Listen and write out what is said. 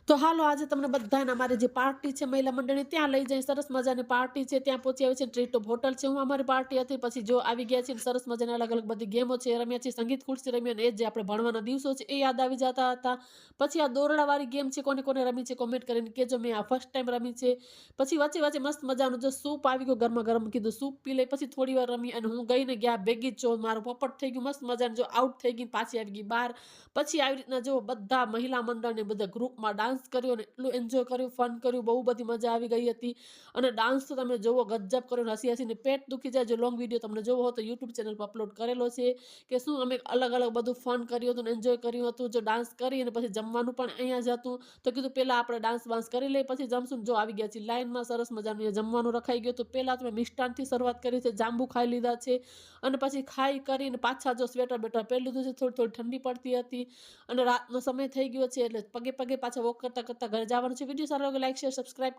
તો હાલો આજે તમને બધાને અમારી જે પાર્ટી છે મહિલા મંડળની ત્યાં લઈ જઈ સરસ મજાની પાર્ટી છે ત્યાં પહોંચી આવી છે ટ્રીટ ઓફ હોટલ છે હું અમારી પાર્ટી હતી પછી જો આવી ગયા છે સરસ મજાની અલગ અલગ બધી ગેમો છે રમ્યા છે સંગીત ખુરશી રમ્યા અને એ જે આપણે ભણવાના દિવસો છે એ યાદ આવી જતા હતા પછી આ દોરડાવાળી ગેમ છે કોને કોને રમી છે કોમેન્ટ કરીને કેજો મેં આ ફર્સ્ટ ટાઈમ રમી છે પછી વચ્ચે વચ્ચે મસ્ત મજાનું જો સૂપ આવી ગયું ગરમા ગરમ કીધું સૂપ પી લઈ પછી થોડી વાર રમી અને હું ગઈને ગયા ભેગી જ જો મારું પોપટ થઈ ગયું મસ્ત મજાનું જો આઉટ થઈ ગઈ પાછી આવી ગઈ બહાર પછી આવી રીતના જો બધા મહિલા મંડળને બધા ગ્રુપમાં ડાન્સ કર્યો અને એટલું એન્જોય કર્યું, ફન કર્યું, બહુ બધી મજા આવી ગઈ હતી. અને ડાન્સ તો તમે જોવો ગજબ કર્યો ને હસી-હસીને પેટ દુખી જાય. જો લોંગ વિડીયો તમને જોવો હોય તો યુટ્યુબ ચેનલ પર અપલોડ કરેલો છે કે શું અમે અલગ-અલગ બધું ફન કર્યું હતું ને એન્જોય કર્યું હતું. જો ડાન્સ કરી અને પછી જમવાનું પણ અહીંયા જ હતું. તો કીધું પહેલા આપણે ડાન્સ-વાન્સ કરી લઈએ પછી જમશું. જો આવી ગયા છીએ લાઈનમાં સરસ મજાનું અહીંયા જમવાનું રખાઈ ગયું હતું. પહેલા તો મેં મિષ્ટાનથી શરૂઆત કરી છે, જાંબુ ખાઈ લીધા છે અને પછી ખાઈ કરીને પાછા જો સ્વેટર-બેટર પહેરી લીધું છે. થોડી-થોડી ઠંડી પડતી હતી અને રાતનો સમય થઈ ગયો છે એટલે પગે પગે પાછા વોક કરતા કરતા ઘરે જવાનું છે. વિડીયો સારો લાગે લાઈક શેર સબસ્ક્રાઇબ